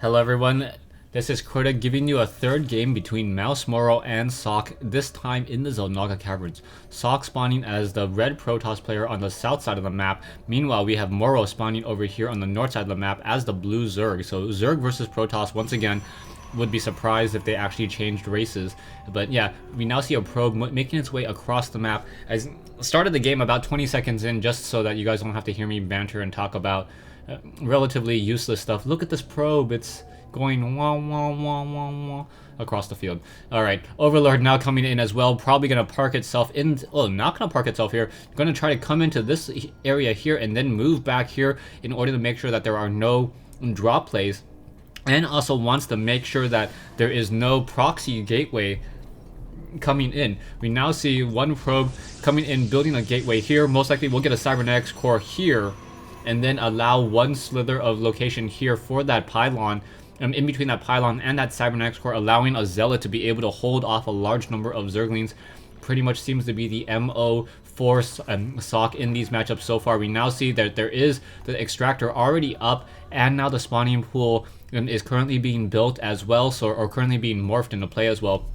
Hello everyone, this is Crota giving you a third game between Mouz, Morrow, and Socke, this time in the Xel'naga Caverns. Socke spawning as the red Protoss player on the south side of the map. Meanwhile, we have Morrow spawning over here on the north side of the map as the blue Zerg. So Zerg versus Protoss once again. Would be surprised if they actually changed races, but yeah, we now see a probe making its way across the map. I started the game about 20 seconds in just so that you guys don't have to hear me banter and talk about relatively useless stuff. Look at this probe, it's going wah wah wah wah wah across the field. Alright, Overlord now coming in as well, probably gonna park itself in, not gonna park itself here, gonna try to come into this area here and then move back here in order to make sure that there are no drop plays. And also wants to make sure that there is no proxy gateway coming in. We now see one probe coming in, building a gateway here. Most likely we'll get a cybernetics core here, and then allow one slither of location here for that pylon. In between that pylon and that cybernetics core, allowing a zealot to be able to hold off a large number of zerglings. Pretty much seems to be the MO for Socke in these matchups so far. We now see that there is the extractor already up, and now the spawning pool is currently being built as well, or currently being morphed into play as well,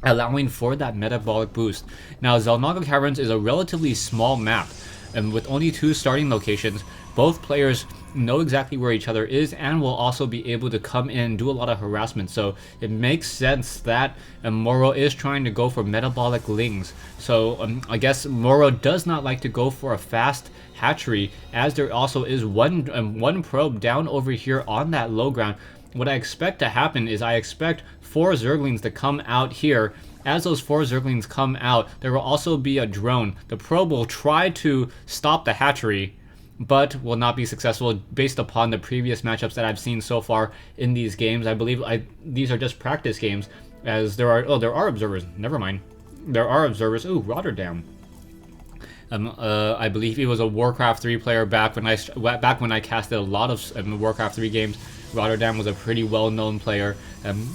allowing for that metabolic boost. Now, Xel'naga Caverns is a relatively small map, and with only 2 starting locations, both players know exactly where each other is and will also be able to come in and do a lot of harassment. So it makes sense that Morrow is trying to go for metabolic lings. So I guess Morrow does not like to go for a fast hatchery, as there also is one probe down over here on that low ground. What I expect to happen is I expect 4 zerglings to come out here. As those 4 zerglings come out, there will also be a drone. The probe will try to stop the hatchery, but will not be successful based upon the previous matchups that I've seen so far in these games. I believe these are just practice games, as there are observers. Never mind. There are observers. Ooh, Rotterdam. I believe he was a Warcraft 3 player back when I casted a lot of Warcraft 3 games. Rotterdam was a pretty well-known player.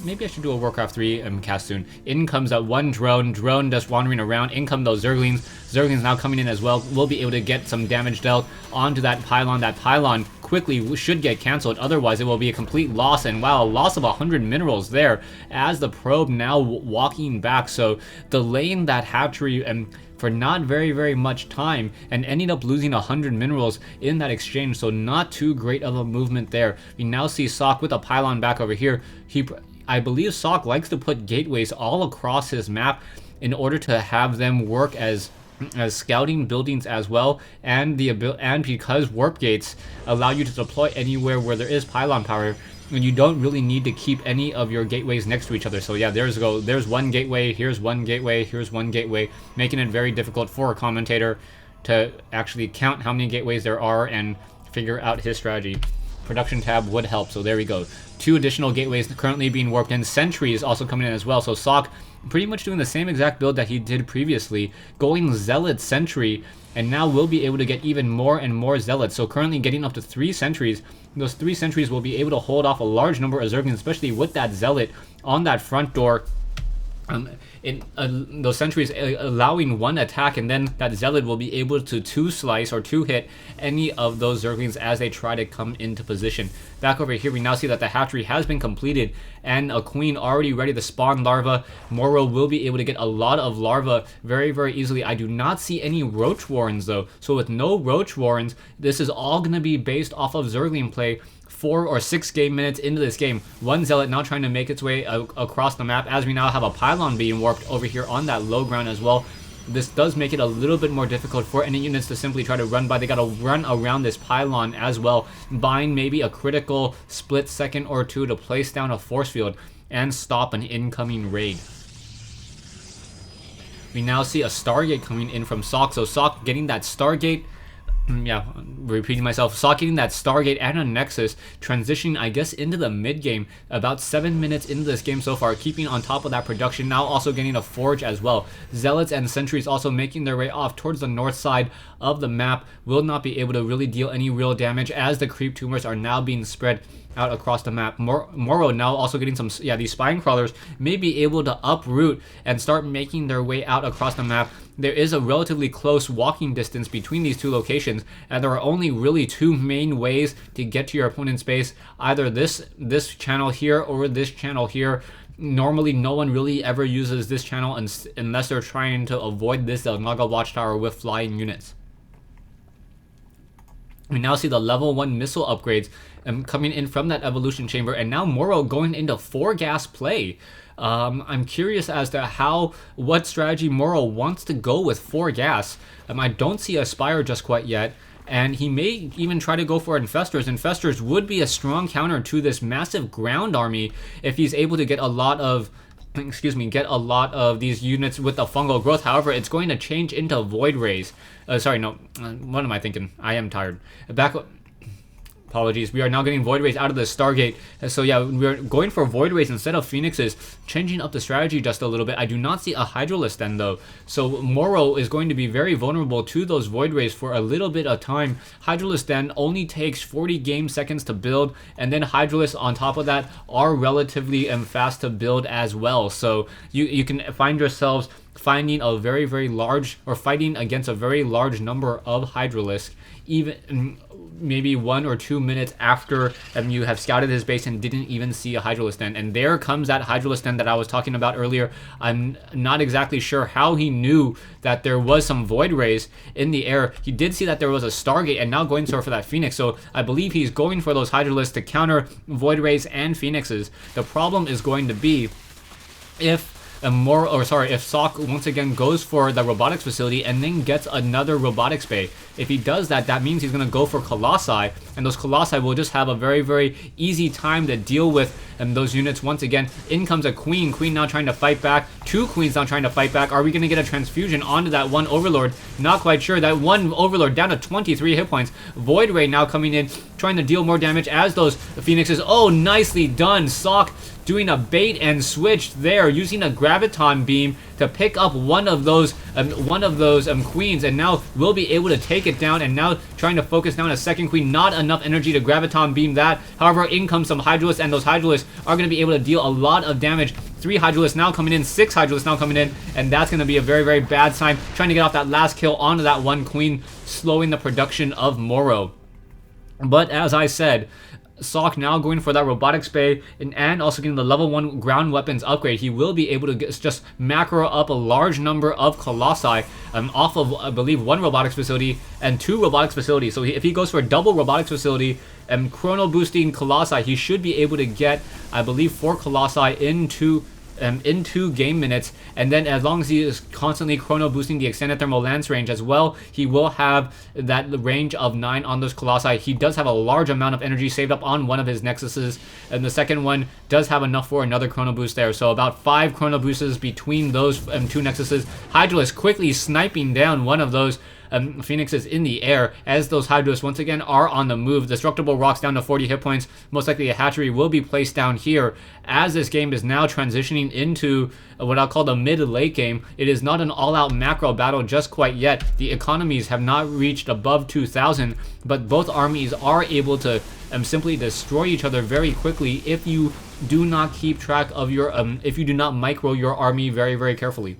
Maybe I should do a Warcraft 3 cast soon. In comes that one drone just wandering around. In come those zerglings. Zerglings now coming in as well. We'll be able to get some damage dealt onto that pylon. That pylon quickly should get cancelled, otherwise it will be a complete loss. And wow, a loss of 100 minerals there as the probe now walking back. So delaying that hatchery for not very much time, and ending up losing 100 minerals in that exchange. So not too great of a movement there. We now see Socke with a pylon back over here. I believe Socke likes to put gateways all across his map in order to have them work as scouting buildings as well, and because warp gates allow you to deploy anywhere where there is pylon power, and you don't really need to keep any of your gateways next to each other. So yeah, there's one gateway, here's one gateway, here's one gateway, making it very difficult for a commentator to actually count how many gateways there are and figure out his strategy. Production tab would help, so there we go. 2 additional gateways currently being warped in. Sentry is also coming in as well, so Socke pretty much doing the same exact build that he did previously, going Zealot Sentry, and now we'll be able to get even more and more Zealots. So currently getting up to 3 sentries. Those 3 sentries will be able to hold off a large number of Zerglings, especially with that Zealot on that front door. Those sentries allowing 1 attack, and then that Zealot will be able to 2-slice or 2-hit any of those Zerglings as they try to come into position. Back over here, we now see that the hatchery has been completed and a queen already ready to spawn larvae. Morrow will be able to get a lot of larvae very easily. I do not see any roach warrens though, so with no roach warrens, this is all going to be based off of Zergling play. 4 or 6 game minutes into this game, one Zealot now trying to make its way across the map, as we now have a pylon being warped over here on that low ground as well. This does make it a little bit more difficult for any units to simply try to run by. They gotta run around this pylon as well, buying maybe a critical split second or 2 to place down a force field and stop an incoming raid. We now see a Stargate coming in from Socke, so Socke getting that Stargate. Yeah, repeating myself. Socke getting that Stargate and a Nexus, transitioning, I guess, into the mid-game. About 7 minutes into this game so far, keeping on top of that production. Now also getting a Forge as well. Zealots and Sentries also making their way off towards the north side of the map. Will not be able to really deal any real damage, as the creep tumors are now being spread out across the map. Morrow now also getting some, these spine crawlers may be able to uproot and start making their way out across the map. there is a relatively close walking distance between these two locations, and there are only really two main ways to get to your opponent's base, either this channel here or this channel here. Normally, no one really ever uses this channel unless they're trying to avoid this Xel'naga watchtower with flying units. We now see the level 1 missile upgrades coming in from that evolution chamber, and now Morrow going into 4 gas play. I'm curious as to what strategy Morrow wants to go with 4 gas. I don't see a Spire just quite yet, and he may even try to go for Infestors. Infestors would be a strong counter to this massive ground army if he's able to get a lot of these units with the fungal growth. However, it's going to change into Void Rays. Sorry, no, what am I thinking? I am tired. Apologies. We are now getting Void Rays out of the Stargate. So yeah, we're going for Void Rays instead of Phoenixes, changing up the strategy just a little bit. I do not see a Hydralisk then though. So Morrow is going to be very vulnerable to those Void Rays for a little bit of time. Hydralisk then only takes 40 game seconds to build, and then Hydralisks on top of that are relatively fast to build as well. So you can find yourselves finding a very, very large, or fighting against a very large number of Hydralisk, even maybe 1 or 2 minutes after you have scouted his base and didn't even see a Hydralisk den. And there comes that Hydralisk den that I was talking about earlier. I'm not exactly sure how he knew that there was some Void Rays in the air. He did see that there was a Stargate, and now going for that Phoenix. So I believe he's going for those Hydralisks to counter Void Rays and Phoenixes. The problem is going to be if Socke once again goes for the robotics facility and then gets another robotics bay. If he does that, that means he's going to go for Colossi, and those Colossi will just have a very, very easy time to deal with those units. Once again, in comes a Queen. Queen now trying to fight back. 2 Queens now trying to fight back. Are we going to get a transfusion onto that one Overlord? Not quite sure. That one Overlord down to 23 hit points. Void Ray now coming in, trying to deal more damage as those Phoenixes. Oh, nicely done. Socke doing a bait and switch there, using a graviton beam to pick up one of those queens, and now we'll be able to take it down. And now trying to focus down a second queen. Not enough energy to graviton beam that. However, in comes some Hydralisks, and those Hydralisks are going to be able to deal a lot of damage. 3 Hydralisks now coming in, 6 Hydralisks now coming in, and that's going to be a very, very bad sign. Trying to get off that last kill onto that one queen, slowing the production of Morrow. But as I said, Socke now going for that robotics bay and also getting the level 1 ground weapons upgrade. He will be able to just macro up a large number of Colossi off of, I believe, 1 robotics facility and 2 robotics facilities. So if he goes for a double robotics facility and chrono boosting Colossi, he should be able to get, I believe, 4 Colossi in 2 game minutes. And then as long as he is constantly chrono boosting the extended thermal lance range as well, he will have that range of 9 on those Colossi. He does have a large amount of energy saved up on one of his Nexuses, and the second one does have enough for another chrono boost there. So about 5 chrono boosts between those 2 Nexuses. Hydralisk quickly sniping down one of those Phoenixes in the air as those Hydralisks once again are on the move. Destructible rocks down to 40 hit points. Most likely a hatchery will be placed down here as this game is now transitioning into what I'll call the mid-late game. It is not an all-out macro battle just quite yet. The economies have not reached above 2,000, but both armies are able to simply destroy each other very quickly if you do not keep track of your if you do not micro your army very, very carefully.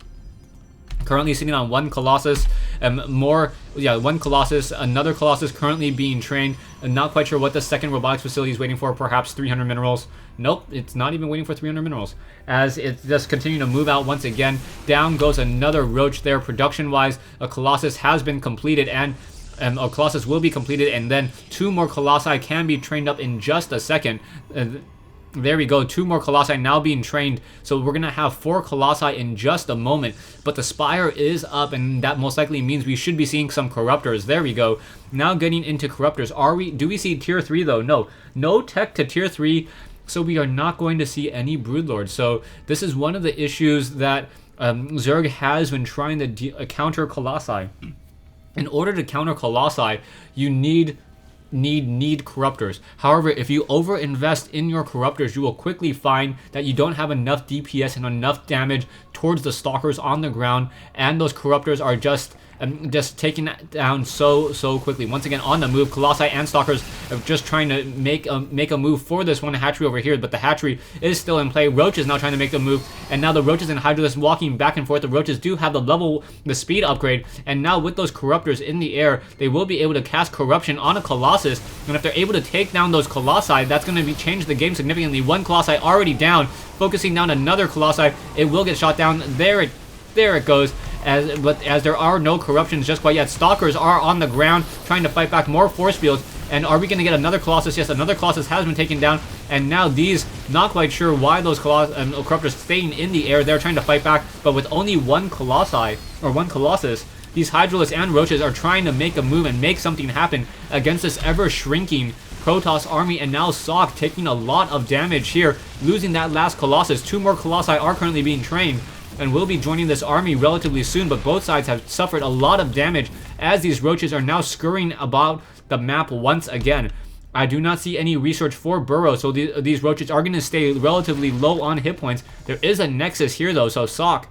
Currently sitting on 1 Colossus, 1 Colossus, another Colossus currently being trained. I'm not quite sure what the second robotics facility is waiting for, perhaps 300 minerals. Nope, it's not even waiting for 300 minerals. As it's just continuing to move out once again. Down goes another Roach there. Production-wise, a Colossus has been completed, and a Colossus will be completed, and then 2 more Colossi can be trained up in just a second. There we go, 2 more Colossi now being trained, so we're going to have 4 Colossi in just a moment, but the Spire is up, and that most likely means we should be seeing some Corruptors. There we go. Now getting into Corruptors. Do we see Tier 3 though? No tech to Tier 3, so we are not going to see any Broodlords. So this is one of the issues that Zerg has when trying to counter Colossi. In order to counter Colossi, you need Corruptors. However, if you overinvest in your Corruptors, you will quickly find that you don't have enough DPS and enough damage towards the Stalkers on the ground, and those Corruptors are just just taken down so quickly. Once again on the move, Colossi and Stalkers are just trying to make a move for this one hatchery over here, but the hatchery is still in play. Roach is now trying to make the move, and now the Roaches and Hydralisks walking back and forth. The Roaches do have the speed upgrade, and now with those Corruptors in the air, they will be able to cast Corruption on a Colossus, and if they're able to take down those Colossi, that's going to change the game significantly. One Colossi already down, focusing down another Colossi, it will get shot down. There it goes. But as there are no corruptions just quite yet, Stalkers are on the ground trying to fight back. More force fields. And are we going to get another Colossus? Yes, another Colossus has been taken down. And now these, not quite sure why those Corruptors staying in the air. They're trying to fight back. But with only one Colossus, these Hydralisks and Roaches are trying to make a move and make something happen against this ever-shrinking Protoss army. And now Socke taking a lot of damage here, losing that last Colossus. 2 more Colossi are currently being trained and will be joining this army relatively soon, but both sides have suffered a lot of damage as these Roaches are now scurrying about the map once again. I do not see any research for Burrow, so these Roaches are going to stay relatively low on hit points. There is a Nexus here though, so Socke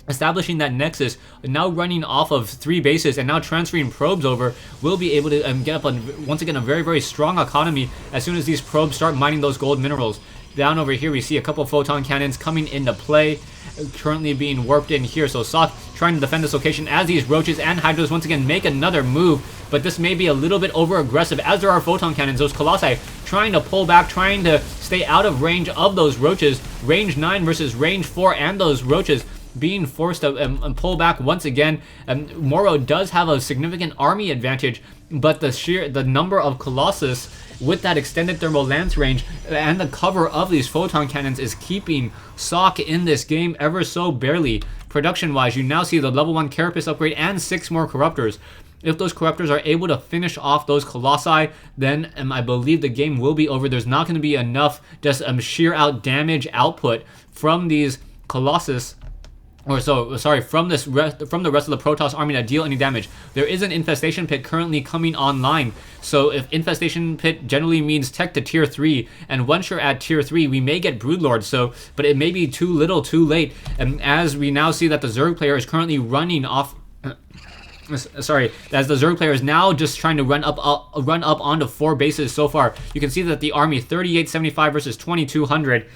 establishing that Nexus, now running off of 3 bases and now transferring probes over, will be able to get up once again a very strong economy as soon as these probes start mining those gold minerals. Down over here we see a couple photon cannons coming into play, currently being warped in here. So Socke trying to defend this location as these Roaches and Hydras once again make another move, but this may be a little bit over aggressive as there are photon cannons. Those Colossi trying to pull back, trying to stay out of range of those Roaches. Range 9 versus range 4, and those Roaches being forced to pull back once again. Morrow does have a significant army advantage, but the number of Colossus with that extended thermal lance range and the cover of these photon cannons is keeping Socke in this game ever so barely. Production wise, you now see the level 1 Carapace upgrade and 6 more Corruptors. If those Corruptors are able to finish off those Colossi, then I believe the game will be over. There's not going to be enough just sheer out damage output from these Colossus, from the rest of the Protoss army to deal any damage. There is an Infestation Pit currently coming online, so if Infestation Pit generally means tech to tier 3, and once you're at tier 3, we may get Broodlord, but it may be too little too late, and as we now see that the Zerg player is currently running off as the Zerg player is now just trying to run up onto 4 bases so far. You can see that the army 3875 versus 2200,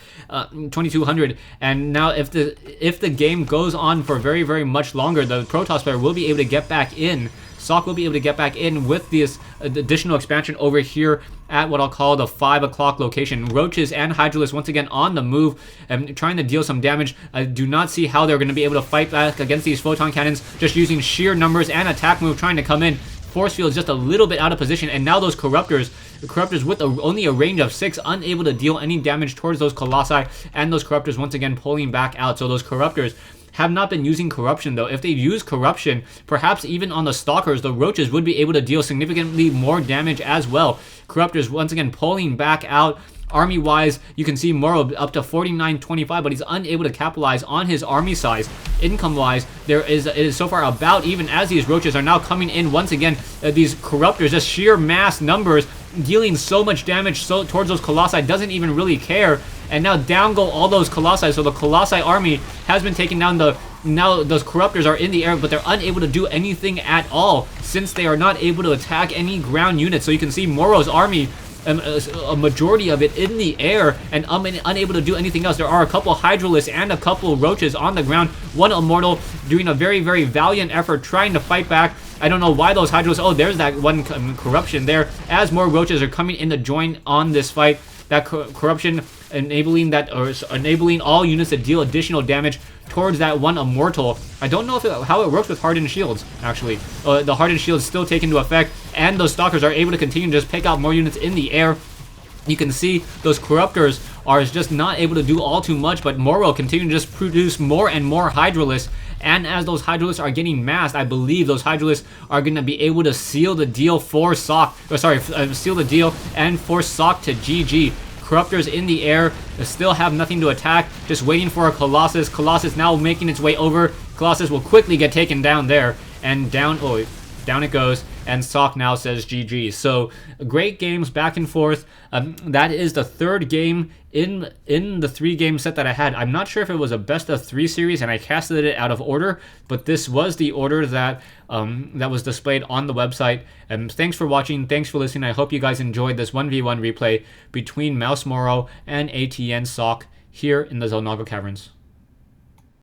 and now if the game goes on for very much longer, the Protoss player will be able to get back in. Socke will be able to get back in with this additional expansion over here at what I'll call the 5 o'clock location. Roaches and Hydralisks once again on the move and trying to deal some damage. I do not see how they're going to be able to fight back against these photon cannons, just using sheer numbers and attack move trying to come in. Force field is just a little bit out of position, and now those Corruptors with only a range of 6, unable to deal any damage towards those Colossi, and those Corruptors once again pulling back out. So those Corruptors have not been using Corruption though. If they use Corruption, perhaps even on the Stalkers, the Roaches would be able to deal significantly more damage as well. Corruptors once again pulling back out. Army wise, you can see Morrow up to 4925, but he's unable to capitalize on his army size. Income wise, it is so far about even as these Roaches are now coming in once again. These Corruptors, just sheer mass numbers, dealing so much damage towards those Colossi, doesn't even really care. And now down go all those Colossi, so the Colossi army has been taken down. Now those Corruptors are in the air, but they're unable to do anything at all since they are not able to attack any ground units. So you can see Morrow's army, a majority of it in the air and unable to do anything else. There are a couple Hydralisks and a couple Roaches on the ground. One Immortal doing a very valiant effort trying to fight back. I don't know why those Hydralisks... Oh, there's that one Corruption there. As more Roaches are coming in to join on this fight, that Corruption enabling all units to deal additional damage towards that one Immortal. I don't know how it works with Hardened Shields, actually. The Hardened Shields still take into effect, and those Stalkers are able to continue to just pick out more units in the air. You can see those Corruptors are just not able to do all too much, but Morrow continuing to just produce more and more Hydralisks. And as those Hydralisks are getting massed, I believe those Hydralisks are going to be able to seal the deal for Socke. Seal the deal and force Socke to GG. Corruptors in the air still have nothing to attack, just waiting for a Colossus. Colossus now making its way over. Colossus will quickly get taken down there. And down, down it goes, and Socke now says GG. So great games back and forth. That is the third game in the 3-game set that I had. I'm not sure if it was a best of 3 series and I casted it out of order, but this was the order that that was displayed on the website. And thanks for watching, thanks for listening. I hope you guys enjoyed this 1v1 replay between Mouz Morrow and aTn Socke here in the Xel'naga Caverns.